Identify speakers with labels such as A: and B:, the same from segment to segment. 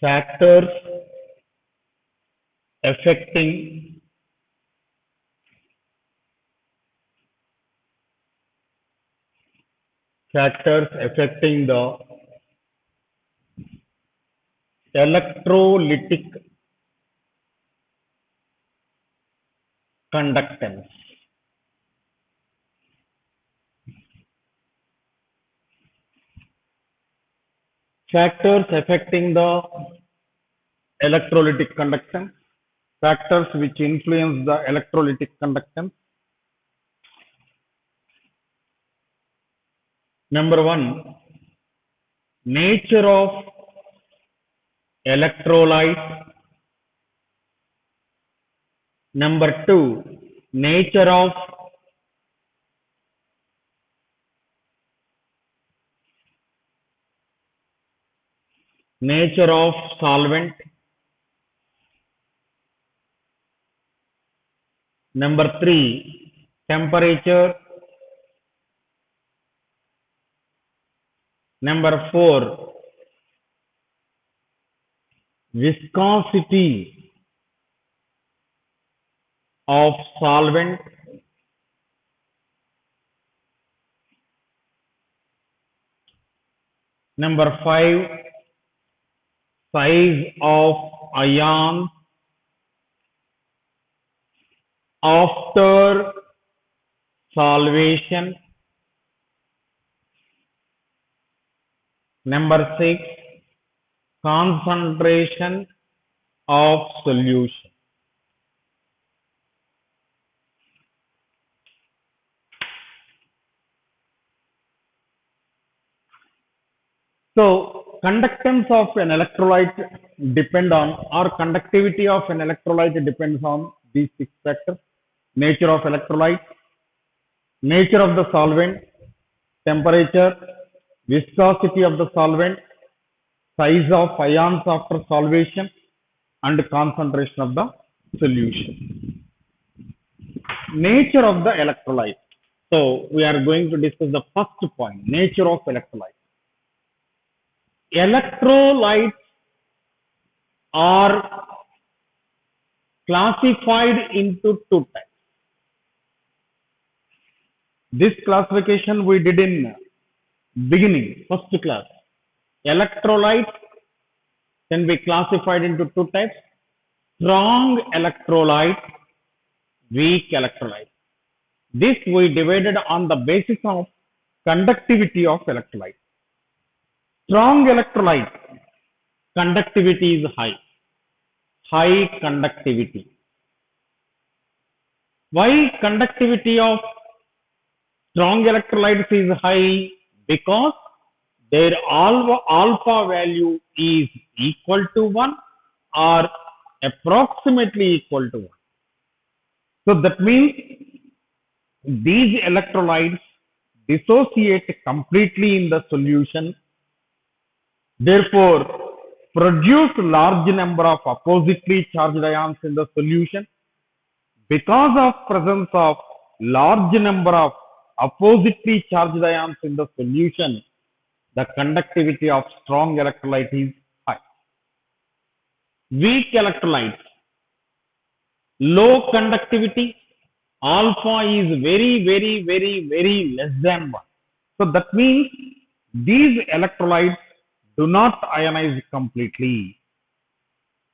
A: factors affecting the electrolytic conductance. Factors affecting the electrolytic conductance. Factors which influence the electrolytic conductance. Number one, nature of electrolyte. Number two, nature of solvent. Number three, temperature. Number four, viscosity of solvent. Number five, size of ion after solvation. Number six, concentration of solution. So, conductance of an electrolyte depend on, or conductivity of an electrolyte depends on these six factors: nature of electrolyte, nature of the solvent, temperature, viscosity of the solvent, size of ions after solvation, and concentration of the solution. Nature of the electrolyte. So, we are going to discuss the first point, nature of electrolyte. Electrolytes are classified into two types. This classification we did in beginning, first class. Electrolytes can be classified into two types: strong electrolyte, weak electrolyte. This we divided on the basis of conductivity of electrolyte. Strong electrolyte, conductivity is high conductivity. Why conductivity of strong electrolytes is high? Because their alpha value is equal to 1 or approximately equal to 1. So that means these electrolytes dissociate completely in the solution, therefore produce large number of oppositely charged ions in the solution. Because of presence of large number of oppositely charged ions in the solution, the conductivity of strong electrolyte is high. Weak electrolytes, low conductivity, alpha is very less than 1. So that means these electrolytes do not ionize completely.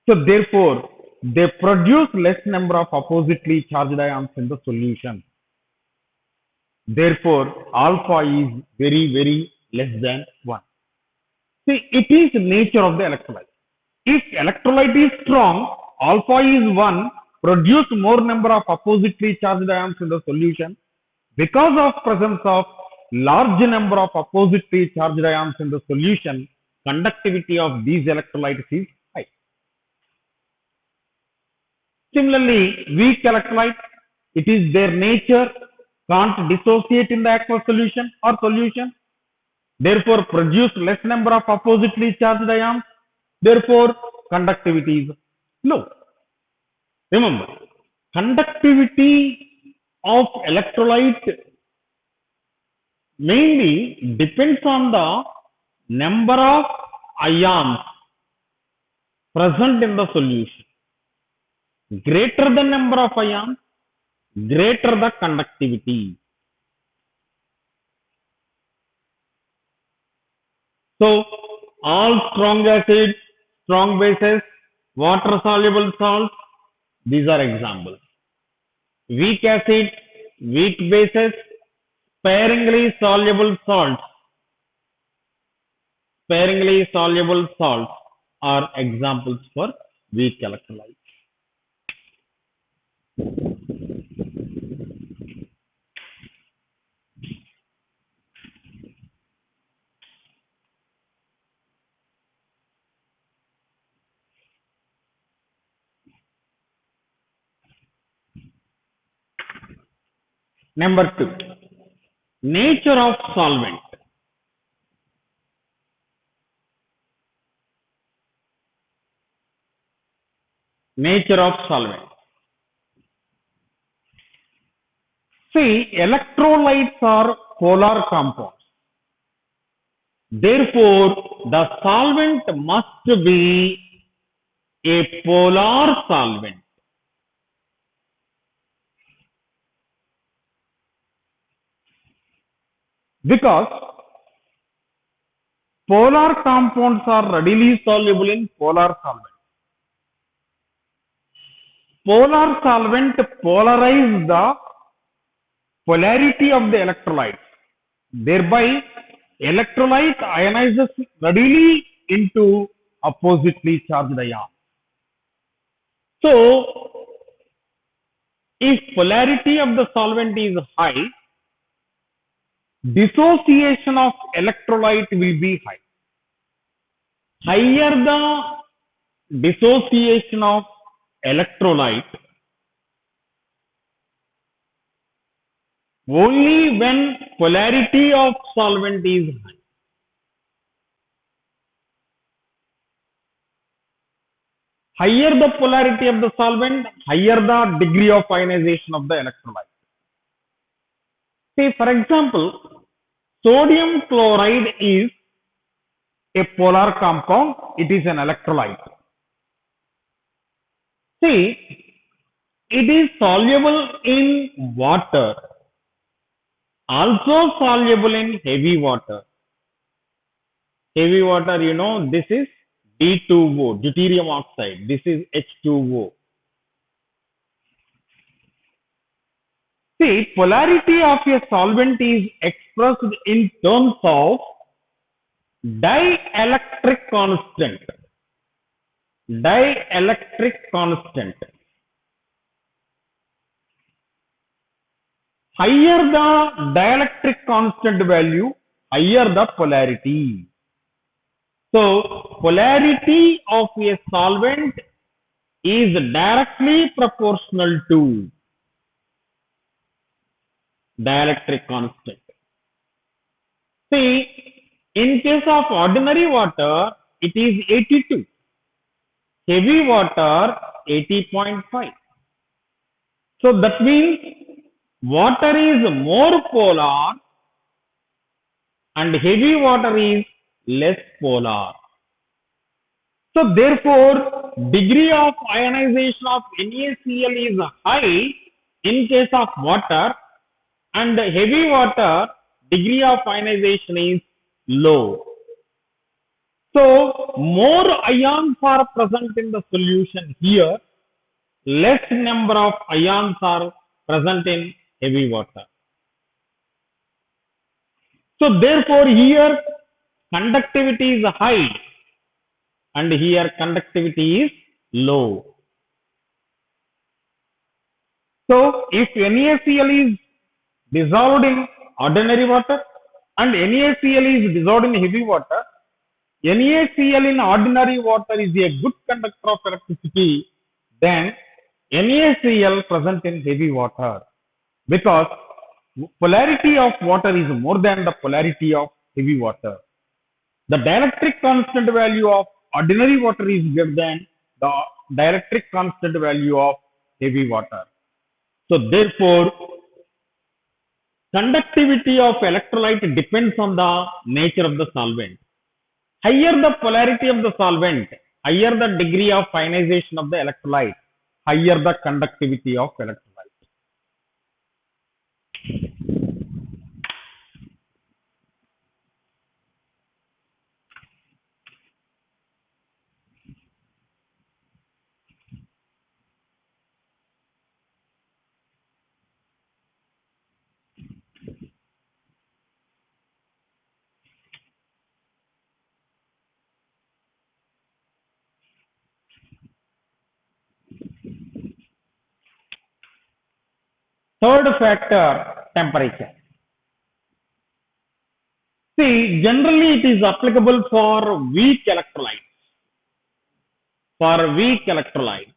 A: So therefore, they produce less number of oppositely charged ions in the solution. Therefore, alpha is very less than 1. See, it is the nature of the electrolyte. If electrolyte is strong, alpha is 1, produce more number of oppositely charged ions in the solution. Because of presence of large number of oppositely charged ions in the solution, conductivity of these electrolytes is high. Similarly, weak electrolyte, it is their nature, can't dissociate in the aqueous solution or solution, therefore produce less number of oppositely charged ions, therefore conductivity is low. Remember, conductivity of electrolyte mainly depends on the number of ions present in the solution. Greater the number of ions, greater the conductivity. So all strong acids, strong bases, water soluble salts, these are examples. Weak acids, weak bases, sparingly soluble salts are examples for weak electrolytes. Number 2, nature of solvent. Nature of solvent. See, electrolytes are polar compounds. Therefore, the solvent must be a polar solvent. Because polar compounds are readily soluble in polar solvent. Polar solvent polarize the polarity of the electrolyte. Thereby, electrolyte ionizes readily into oppositely charged ions. So, if polarity of the solvent is high, dissociation of electrolyte will be high. Higher the dissociation of electrolyte, only when polarity of solvent is high. Higher the polarity of the solvent, higher the degree of ionization of the electrolyte. Say, for example, sodium chloride is a polar compound, it is an electrolyte. See, it is soluble in water, also soluble in heavy water. Heavy water, you know, this is D2O, deuterium oxide. This is H2O. See, polarity of a solvent is expressed in terms of dielectric constant. Dielectric constant. Higher the dielectric constant value, higher the polarity. So, polarity of a solvent is directly proportional to dielectric constant. See, in case of ordinary water, it is 82. Heavy water, 80.5. So, that means water is more polar and heavy water is less polar. So, therefore, degree of ionization of NaCl is high in case of water, and heavy water degree of ionization is low. So, more ions are present in the solution here, less number of ions are present in heavy water. So, therefore, here conductivity is high and here conductivity is low. So, if NaCl is dissolved in ordinary water and NaCl is dissolved in heavy water, NaCl in ordinary water is a good conductor of electricity than NaCl present in heavy water, because polarity of water is more than the polarity of heavy water. The dielectric constant value of ordinary water is greater than the dielectric constant value of heavy water. So, therefore, conductivity of electrolyte depends on the nature of the solvent. Higher the polarity of the solvent, Higher the degree of ionization of the electrolyte, higher the conductivity of electrolyte. Third factor, temperature. See, generally it is applicable for weak electrolytes. For weak electrolytes.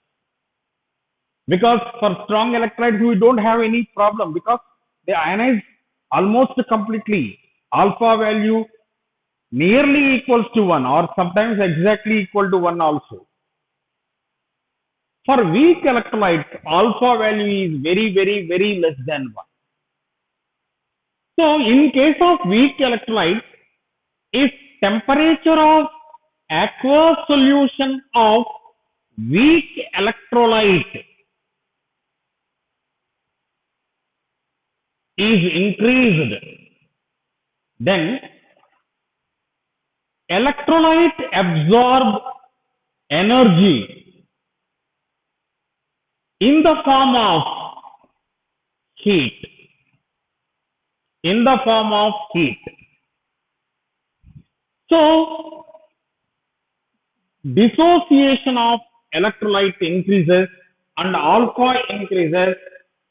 A: Because for strong electrolytes, we don't have any problem because they ionize almost completely. Alpha value nearly equals to 1 or sometimes exactly equal to 1 also. For weak electrolytes, alpha value is very less than 1. So in case of weak electrolytes, if temperature of aqueous solution of weak electrolyte is increased, then electrolyte absorb energy in the form of heat. In the form of heat. So, dissociation of electrolyte increases and alpha increases,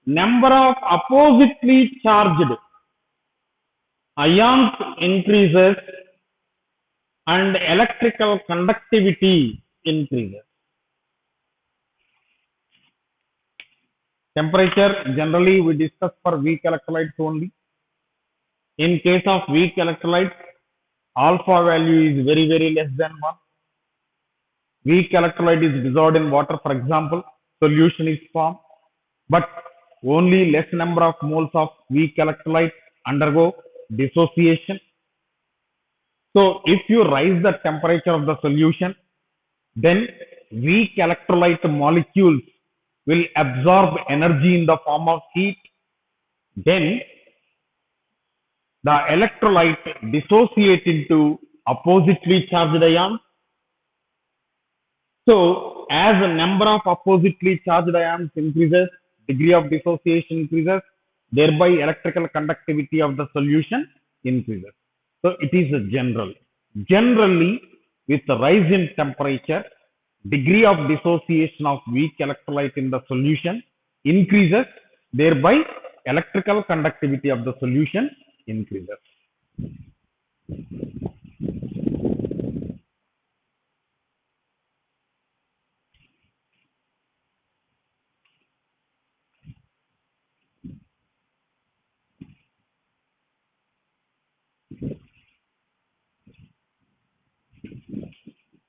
A: number of oppositely charged ions increases and electrical conductivity increases. Temperature generally we discuss for weak electrolytes only. In case of weak electrolytes, alpha value is very less than 1. Weak electrolyte is dissolved in water, for example, solution is formed, but only less number of moles of weak electrolyte undergo dissociation. So if you rise the temperature of the solution, then weak electrolyte molecules will absorb energy in the form of heat. Then the electrolyte dissociate into oppositely charged ions. So as the number of oppositely charged ions increases, degree of dissociation increases, thereby electrical conductivity of the solution increases. So it is a general. Generally, with the rise in temperature, degree of dissociation of weak electrolyte in the solution increases, thereby electrical conductivity of the solution increases.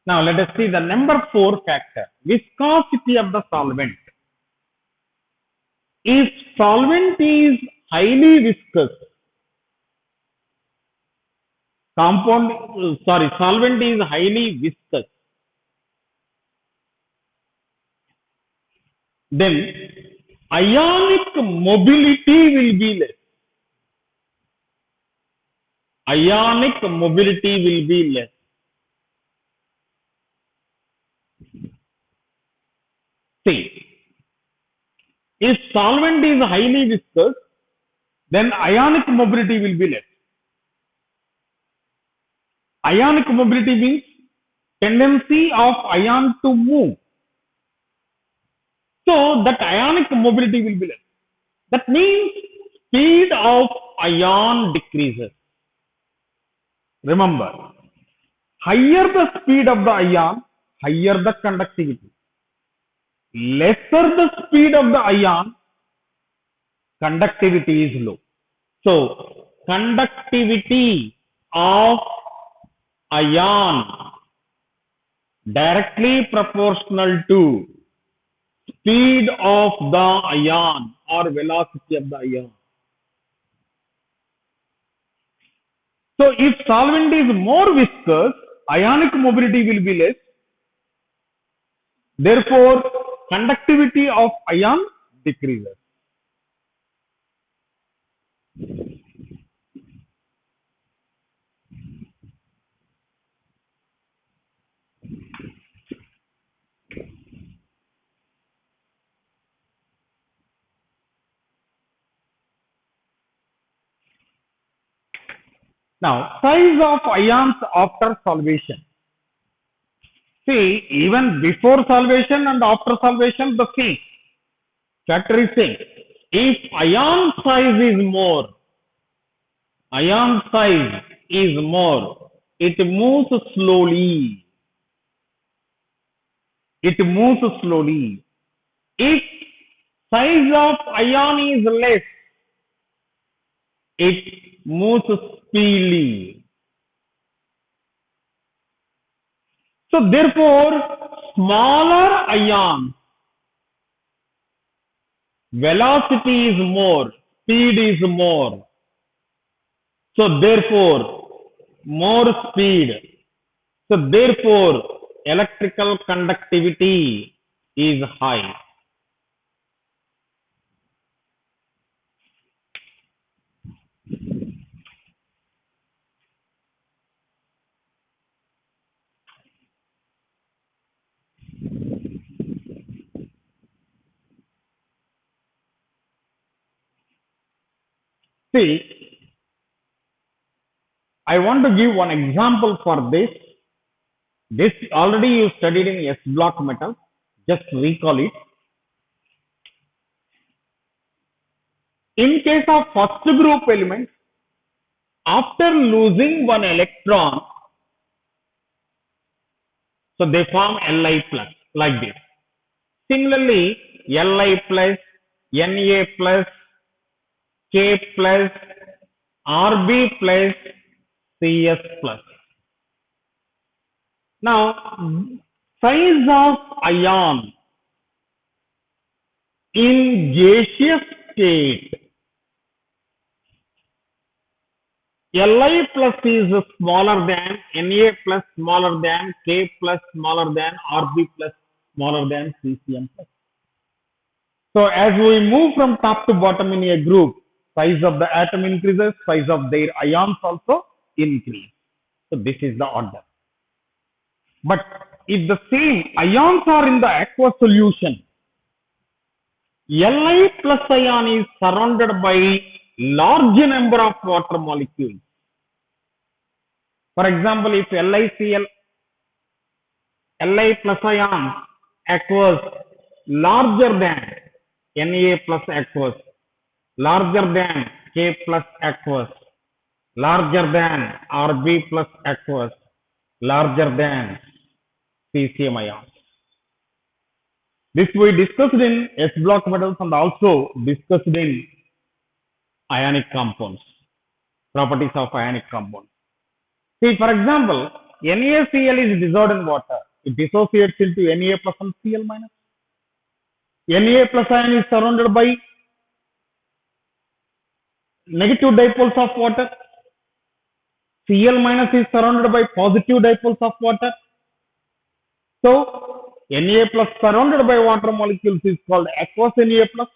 A: Now let us see the number 4 factor, viscosity of the solvent. If solvent is highly viscous, solvent is highly viscous, then ionic mobility will be less. Ionic mobility will be less. See, if solvent is highly viscous, then ionic mobility will be less. Ionic mobility means tendency of ion to move. So that ionic mobility will be less. That means speed of ion decreases. Remember, higher the speed of the ion, higher the conductivity. Lesser the speed of the ion, conductivity is low. So, conductivity of ion directly proportional to speed of the ion or velocity of the ion. So if solvent is more viscous, ionic mobility will be less. Therefore, conductivity of ion decreases. Now, size of ions after solvation. See, even before solvation and after solvation, the same factor is same. If ion size is more, it moves slowly. It moves slowly. If size of ion is less, it moves speedily. So therefore, smaller ions, velocity is more, speed is more. So therefore, more speed. So therefore, electrical conductivity is high. See, I want to give one example for this. This already you studied in S block metal. Just recall it. In case of first group element, after losing one electron, so they form Li plus like this. Similarly, Li plus, Na plus, K plus, Rb plus, Cs plus. Now, size of ion in gaseous state, Li plus is smaller than, Na plus smaller than, K plus smaller than, Rb plus smaller than, Cm plus. So as we move from top to bottom in a group, size of the atom increases, size of their ions also increase. So this is the order. But if the same ions are in the aqueous solution, Li plus ion is surrounded by large number of water molecules. For example, if LiCl, Li plus ion aqueous larger than Na plus aqueous, larger than K plus aqueous, larger than Rb plus aqueous, larger than Cesium ions. This we discussed in S block metals and also discussed in ionic compounds, properties of ionic compounds. See, for example, NaCl is dissolved in water. It dissociates into Na plus and Cl minus. Na plus ion is surrounded by negative dipoles of water. Cl minus is surrounded by positive dipoles of water. So, Na plus surrounded by water molecules is called aqueous Na plus.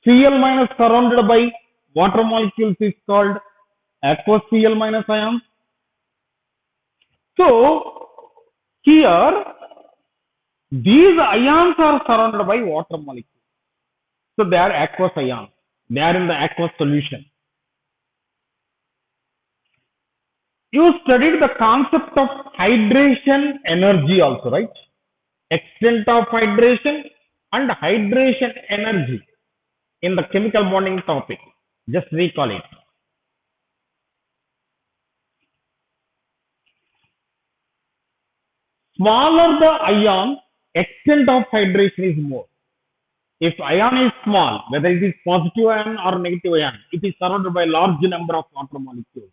A: Cl minus surrounded by water molecules is called aqueous Cl minus ions. So, here these ions are surrounded by water molecules. So, they are aqueous ions. They are in the aqueous solution. You studied the concept of hydration energy also, right? Extent of hydration and hydration energy in the chemical bonding topic. Just recall it. Smaller the ion, extent of hydration is more. If ion is small, whether it is positive ion or negative ion, it is surrounded by a large number of water molecules.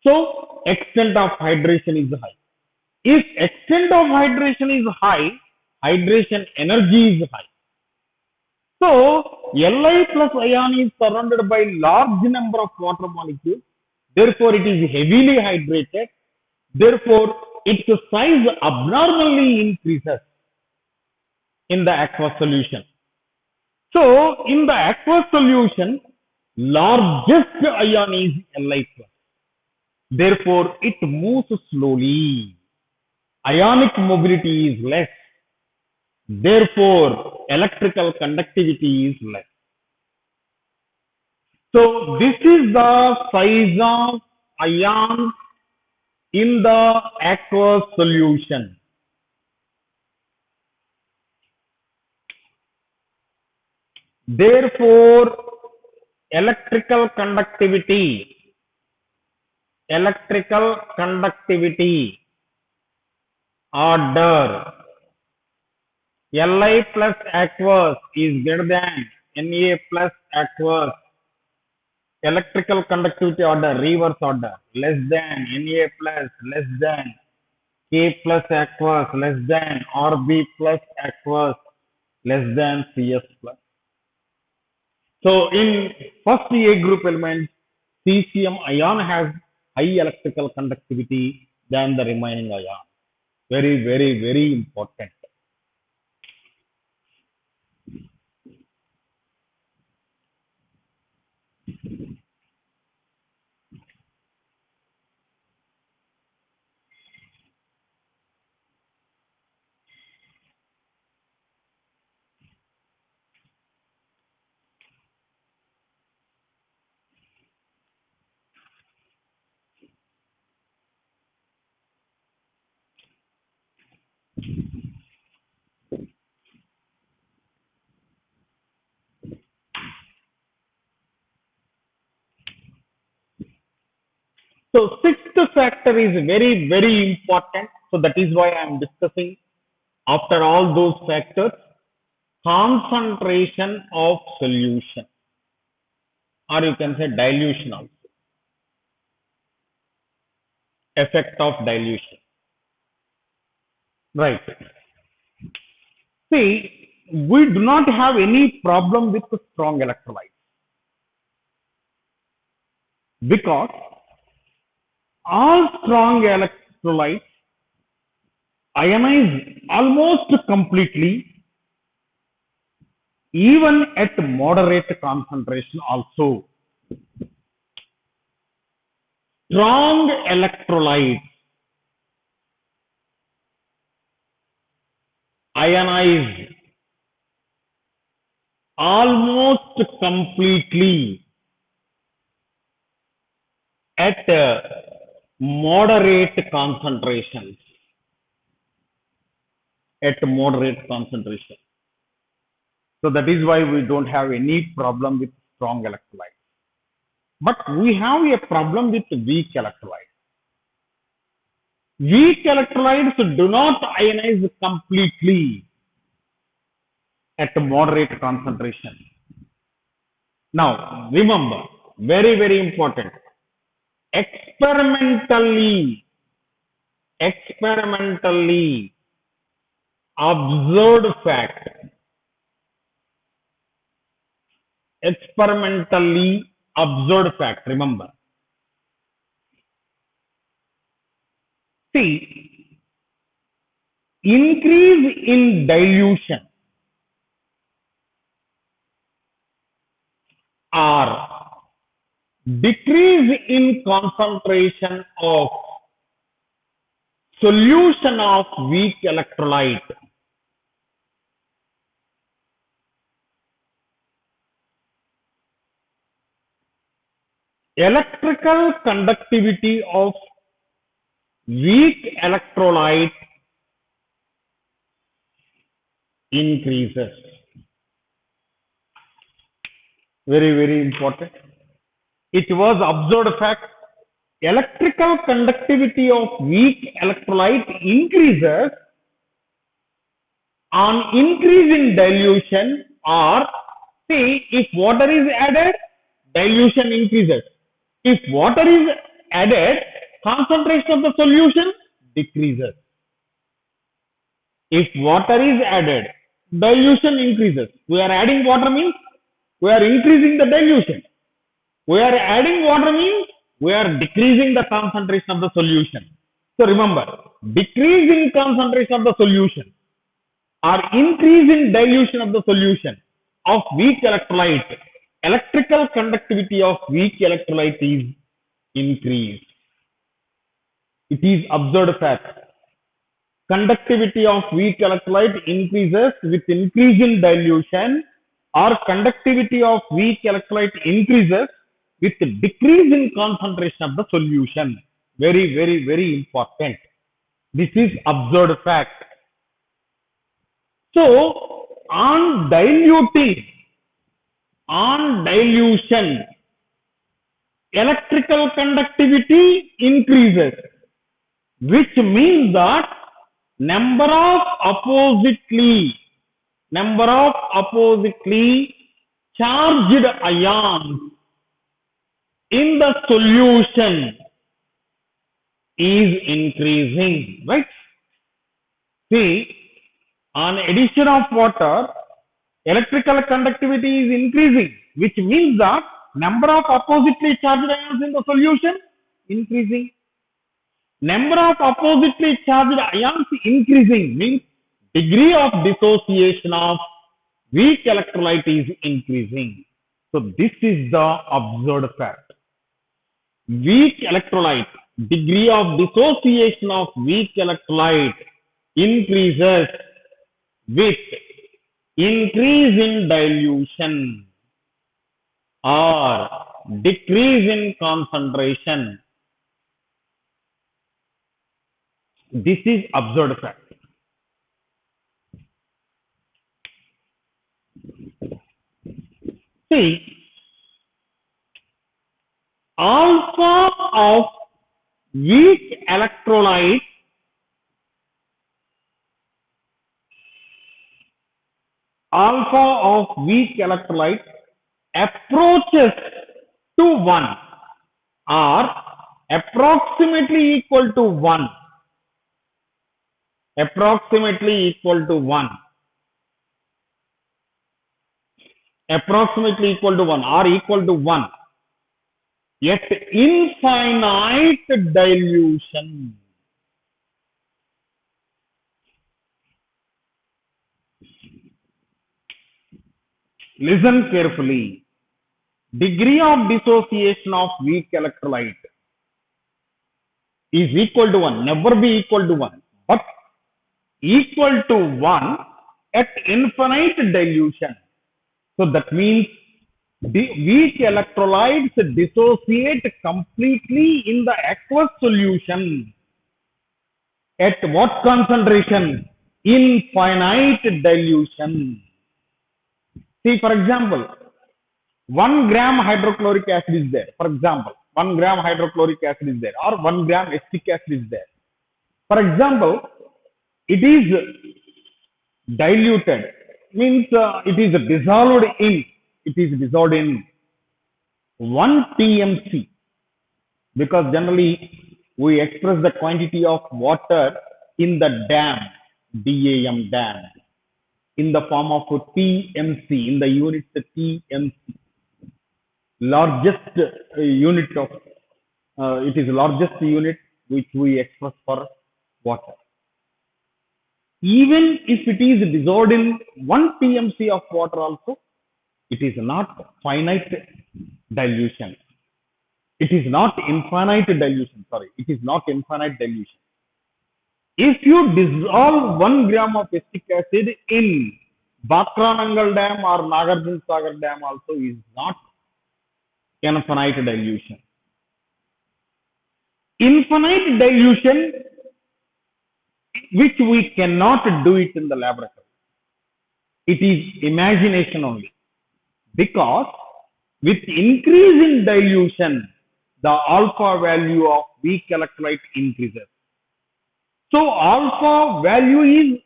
A: So, extent of hydration is high. If extent of hydration is high, hydration energy is high. So, Li plus ion is surrounded by large number of water molecules. Therefore, it is heavily hydrated. Therefore, its size abnormally increases. in the aqueous solution. So, in the aqueous solution, largest ion is Li plus. Therefore, it moves slowly. Ionic mobility is less. Therefore, electrical conductivity is less. So, this is the size of ions in the aqueous solution. Therefore, electrical conductivity order Li plus aqueous is greater than Na plus aqueous. Electrical conductivity order, reverse order, less than Na plus, less than K plus aqueous, less than Rb plus aqueous, less than Cs plus. So in first A group element, cesium ion has high electrical conductivity than the remaining ion. Very, very, very important. So sixth factor is very, very important. So that is why I am discussing after all those factors, concentration of solution, or you can say dilution also, effect of dilution. Right. See, we do not have any problem with strong electrolytes because all strong electrolytes ionize almost completely, even at moderate concentration also. Strong electrolytes ionize almost completely at moderate concentrations. So that is why we don't have any problem with strong electrolytes. But we have a problem with weak electrolytes. Weak electrolytes do not ionize completely at moderate concentration. Now, remember, very, very important, experimentally observed fact, remember. See, increase in dilution or decrease in concentration of solution of weak electrolyte electrical conductivity of weak electrolyte increases. Very, very important. It was observed fact. Electrical conductivity of weak electrolyte increases on increase in dilution, or see, if water is added, dilution increases. If water is added, concentration of the solution decreases. If water is added, dilution increases. We are adding water means we are increasing the dilution. We are adding water means we are decreasing the concentration of the solution. So remember, decreasing concentration of the solution or increase in dilution of the solution of weak electrolyte, electrical conductivity of weak electrolyte is increased. It is observed fact. Conductivity of weak electrolyte increases with increase in dilution, or conductivity of weak electrolyte increases with decrease in concentration of the solution. Very, very, very important. This is observed fact. So, on dilution, electrical conductivity increases, which means that number of oppositely charged ions in the solution is increasing, right? See, on addition of water, electrical conductivity is increasing, which means that number of oppositely charged ions in the solution increasing. Number of oppositely charged ions increasing means degree of dissociation of weak electrolyte is increasing. So this is the observed fact. Weak electrolyte, degree of dissociation of weak electrolyte increases with increase in dilution or decrease in concentration. This is observed fact. See, alpha of weak electrolyte approaches to 1 or approximately equal to 1 approximately equal to 1 or equal to 1 at infinite dilution. Listen carefully. Degree of dissociation of weak electrolyte is equal to 1, never be equal to 1, but equal to 1 at infinite dilution. So that means the weak electrolytes dissociate completely in the aqueous solution. At what concentration? Infinite dilution. See, for example, 1 gram hydrochloric acid is there. For example, 1 gram hydrochloric acid is there, or 1 gram acetic acid is there. For example, it is diluted, means it is dissolved in 1 TMC, because generally we express the quantity of water in the dam, DAM dam, in the form of TMC, in the unit TMC, largest unit of, it is largest unit which we express for water. Even if it is dissolved in 1 TMC of water also, it is not finite dilution. It is not infinite dilution, sorry. It is not infinite dilution. If you dissolve 1 gram of acetic acid in Bakranangal Dam or Nagarjuna Sagar Dam also, is not infinite dilution. Infinite dilution, which we cannot do it in the laboratory. It is imagination only. Because with increase in dilution, the alpha value of weak electrolyte increases. So alpha value is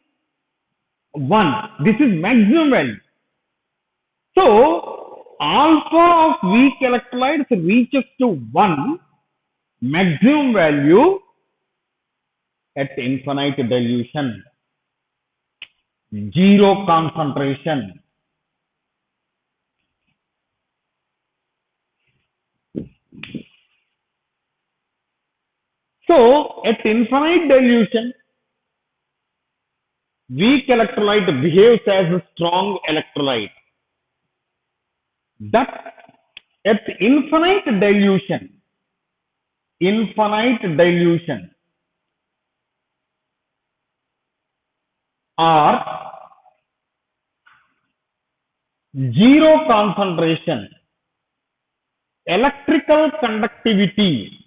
A: 1. This is maximum value. So alpha of weak electrolytes reaches to 1 maximum value at infinite dilution, 0 concentration. So at infinite dilution, weak electrolyte behaves as a strong electrolyte. That at infinite dilution or zero concentration, electrical conductivity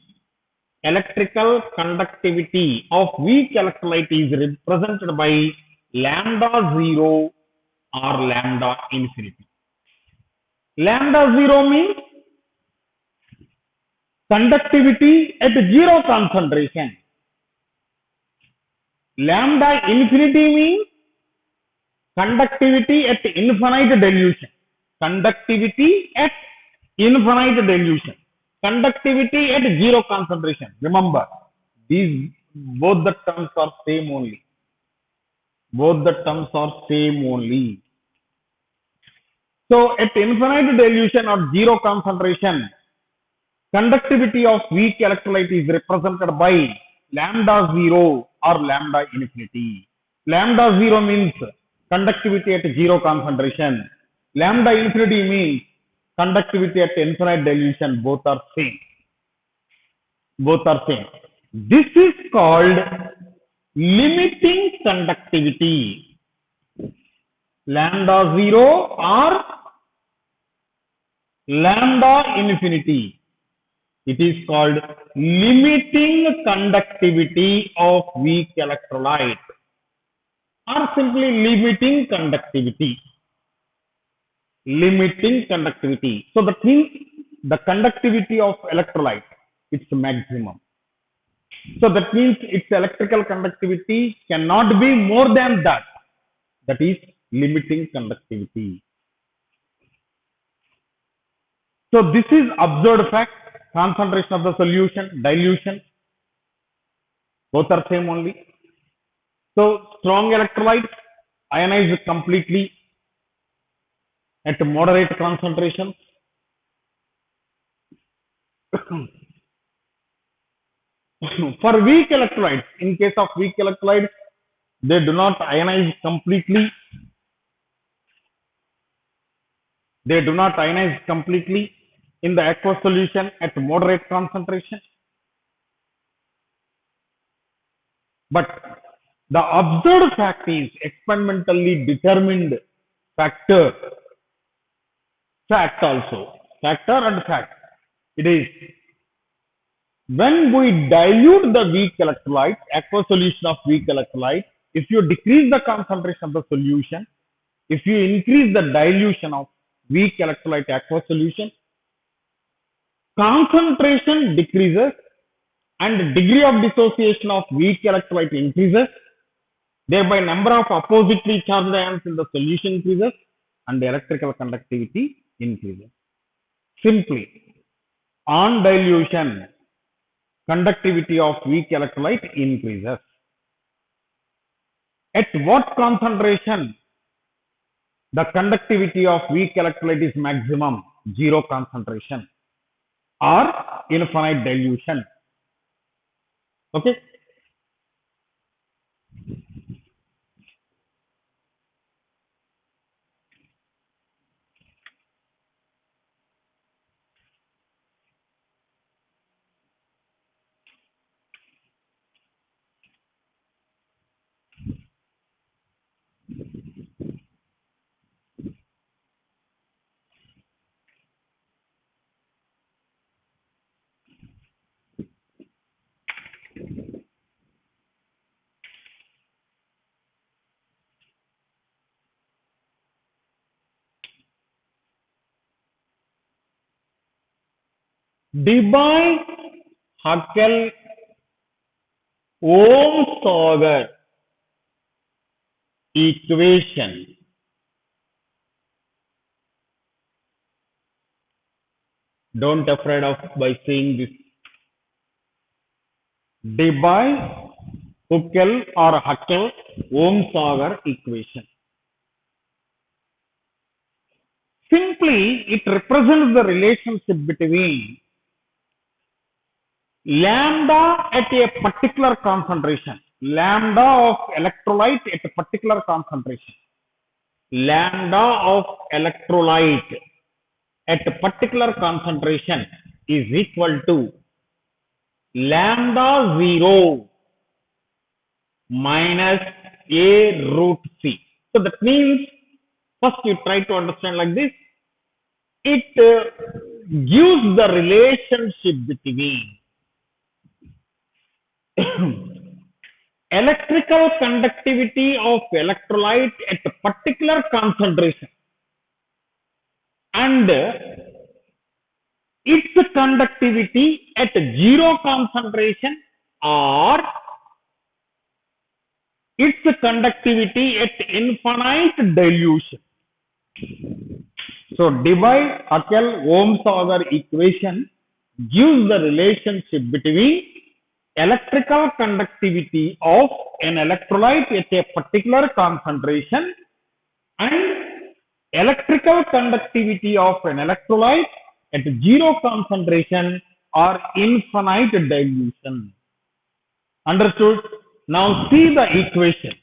A: of weak electrolyte is represented by lambda zero or lambda infinity. Lambda zero means conductivity at zero concentration. Lambda infinity means conductivity at infinite dilution. Conductivity at infinite dilution. Conductivity at zero concentration. Remember, these both the terms are same only. Both the terms are same only. So at infinite dilution or zero concentration, conductivity of weak electrolyte is represented by lambda zero or lambda infinity. Lambda zero means conductivity at zero concentration. Lambda infinity means conductivity at infinite dilution. Both are same. Both are same. This is called limiting conductivity. Lambda zero or lambda infinity. It is called limiting conductivity of weak electrolyte or simply limiting conductivity. Limiting conductivity. So that means the conductivity of electrolyte, its maximum. So that means its electrical conductivity cannot be more than that. That is limiting conductivity. So this is observed fact. Concentration of the solution, dilution, both are same only. So strong electrolytes ionize completely at moderate concentration. For weak electrolytes, in case of weak electrolytes, they do not ionize completely. They do not ionize completely in the aqueous solution at moderate concentration. But the observed fact is experimentally determined factor also. Factor and fact. It is when we dilute the weak electrolyte, aqueous solution of weak electrolyte, if you decrease the concentration of the solution, if you increase the dilution of weak electrolyte aqueous solution, concentration decreases and degree of dissociation of weak electrolyte increases. Thereby, number of oppositely charged ions in the solution increases and the electrical conductivity increases. Simply, on dilution, conductivity of weak electrolyte increases. At what concentration the conductivity of weak electrolyte is maximum? Zero concentration or infinite dilution. Okay. Debye, Haeckel, Ohm-Sauer equation. Don't afraid of by saying this. Debye, Haeckel or Haeckel, Ohm-Sauer equation. Simply, it represents the relationship between lambda at a particular concentration, lambda of electrolyte at a particular concentration, lambda of electrolyte at a particular concentration is equal to lambda 0 minus a root c. So that means first you try to understand like this. It gives the relationship between electrical conductivity of electrolyte at a particular concentration and its conductivity at zero concentration or its conductivity at infinite dilution. So Debye-Hückel-Ohmsauer equation gives the relationship between electrical conductivity of an electrolyte at a particular concentration and electrical conductivity of an electrolyte at zero concentration or infinite dilution. Understood? Now see the equation.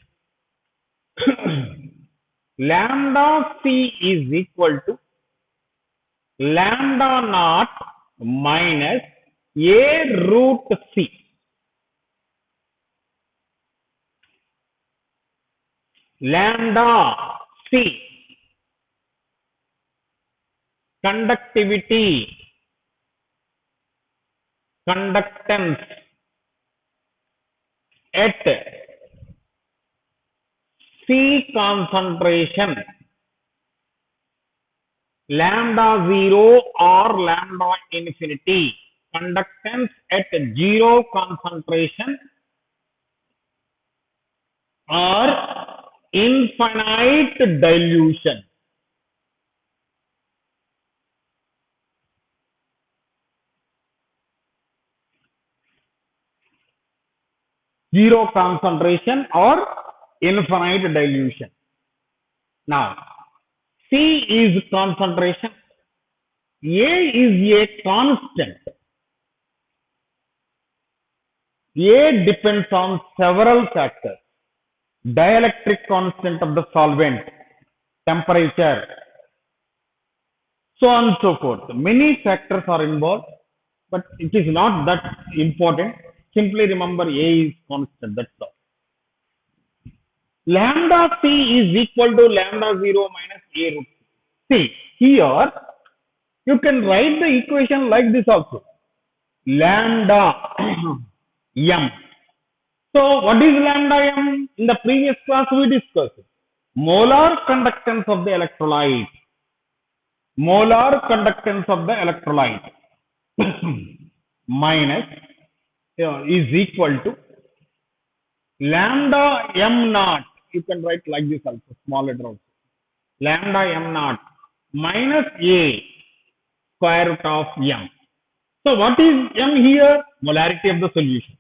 A: Lambda c is equal to lambda naught minus a root c. Lambda c, conductivity, conductance at C concentration, lambda 0 or lambda infinity, conductance at zero concentration or infinite dilution. Zero concentration or infinite dilution. Now, C is concentration, A is a constant. A depends on several factors. Dielectric constant of the solvent, temperature, so on and so forth. Many factors are involved, but it is not that important. Simply remember A is constant, that's all. Lambda c is equal to lambda 0 minus a root c. See, here you can write the equation like this also. Lambda m. So, what is lambda m? In the previous class we discussed. Molar conductance of the electrolyte. Molar conductance of the electrolyte minus is equal to lambda m naught. You can write like this also, small letter also. Lambda m naught minus a square root of m. So what is m here? Molarity of the solution.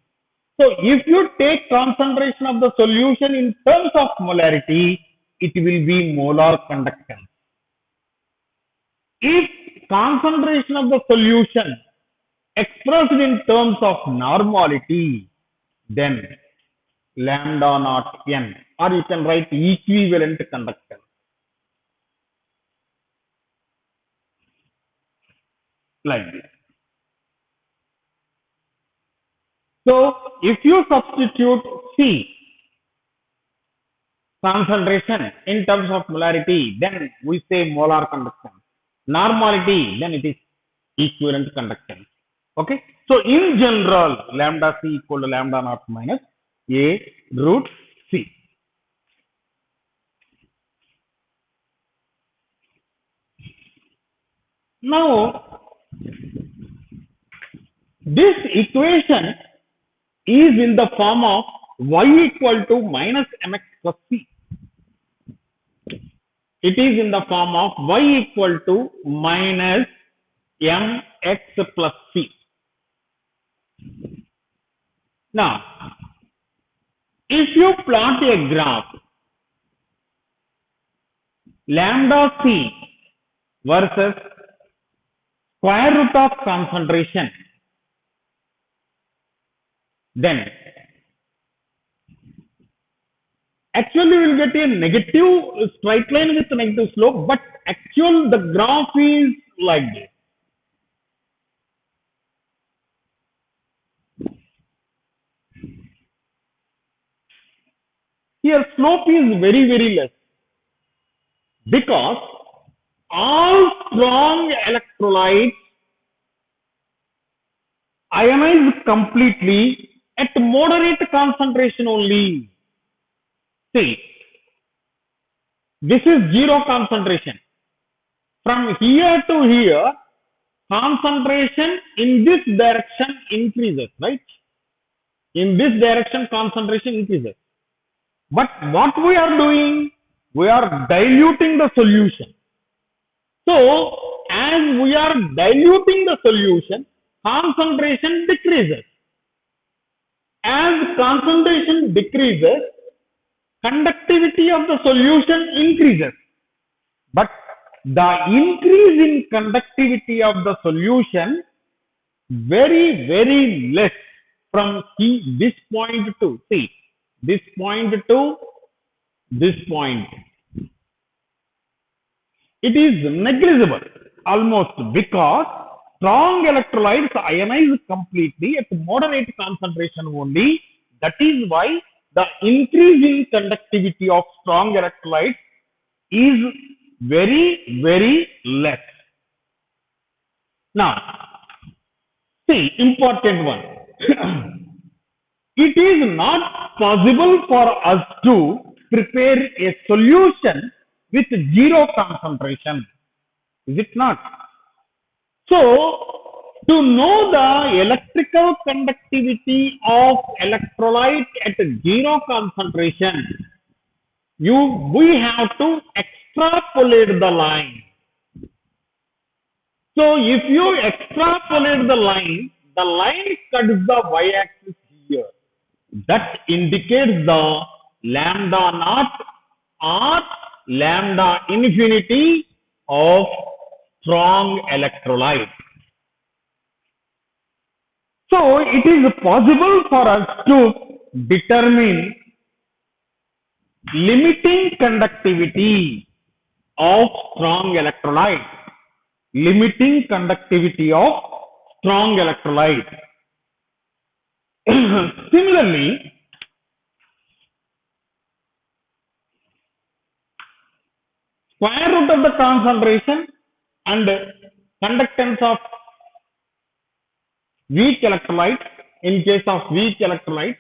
A: So if you take concentration of the solution in terms of molarity, it will be molar conductance. If concentration of the solution expressed in terms of normality, then lambda naught n, or you can write equivalent conductance. Like this. So, if you substitute C concentration in terms of molarity, then we say molar conductance. Normality, then it is equivalent conductance. Okay. So, in general, lambda C equal to lambda naught minus a root c. Now, this equation is in the form of y equal to minus mx plus c. It is in the form of y equal to minus mx plus c. Now, if you plot a graph, lambda c versus square root of concentration then actually we will get a negative straight line with negative slope, but actual the graph is like this. Here slope is very, very less because all strong electrolytes ionize completely at moderate concentration only. See, this is zero concentration. From here to here, concentration in this direction increases, right? In this direction, concentration increases. But what we are doing, we are diluting the solution. So, as we are diluting the solution, concentration decreases. As concentration decreases, conductivity of the solution increases. But the increase in conductivity of the solution very, very less from this point to this point to this point. It is negligible almost because strong electrolytes ionize completely at moderate concentration only. That is why the increase in conductivity of strong electrolytes is very, very less. Now, see, important one. It is not possible for us to prepare a solution with zero concentration. Is it not? So, to know the electrical conductivity of electrolyte at zero concentration, we have to extrapolate the line. So, if you extrapolate the line cuts the y-axis here. That indicates the lambda naught or lambda infinity of strong electrolyte. So, it is possible for us to determine limiting conductivity of strong electrolyte. Limiting conductivity of strong electrolyte. Similarly, square root of the concentration and conductance of weak electrolytes, in case of weak electrolytes,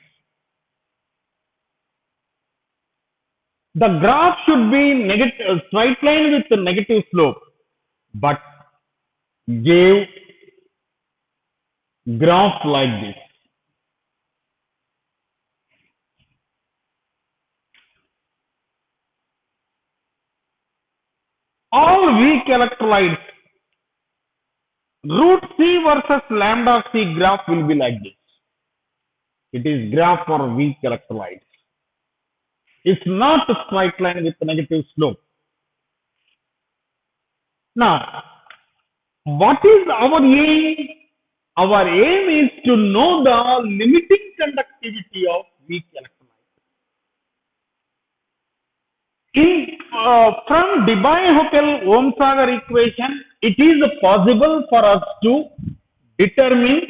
A: the graph should be negative, straight line with a negative slope, but gave graph like this. All weak electrolytes, root C versus lambda C graph will be like this. It is graph for weak electrolytes. It's not a straight line with a negative slope. Now, what is our aim? Our aim is to know the limiting conductivity of weak electrolytes. From Debye-Hückel-Ohmsager equation, it is possible for us to determine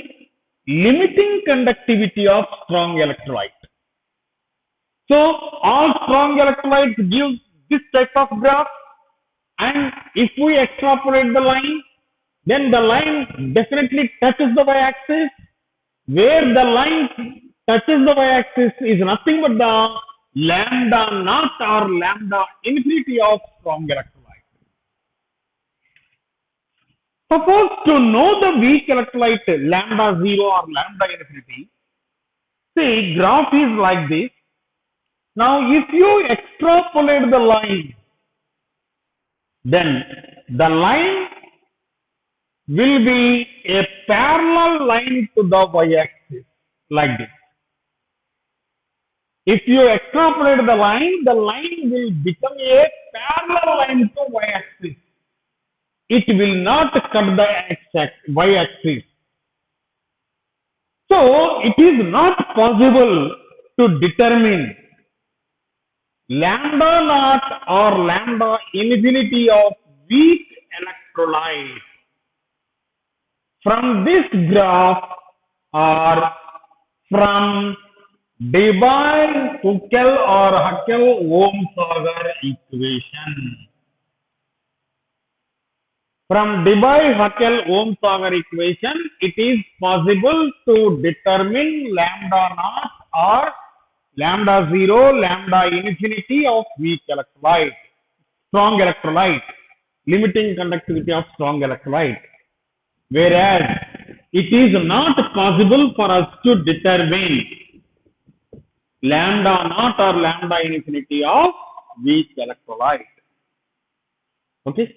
A: limiting conductivity of strong electrolyte. So, all strong electrolytes give this type of graph, and if we extrapolate the line, then the line definitely touches the y-axis. Where the line touches the y-axis is nothing but the lambda naught or lambda infinity of strong electrolyte. Suppose to know the weak electrolyte lambda 0 or lambda infinity, see, graph is like this. Now, if you extrapolate the line, then the line will be a parallel line to the y-axis like this. If you extrapolate the line will become a parallel line to y-axis. It will not cut the y-axis. So, So it is not possible to determine lambda naught or lambda infinity of weak electrolyte from this graph or from Debye-Huckel or Huckel-Ohm-Sagar equation. From Debye-Huckel-Ohm-Sagar equation, it is possible to determine lambda naught or lambda 0, lambda infinity of weak electrolyte, strong electrolyte, limiting conductivity of strong electrolyte. Whereas it is not possible for us to determine lambda naught or lambda infinity of weak electrolyte. Okay.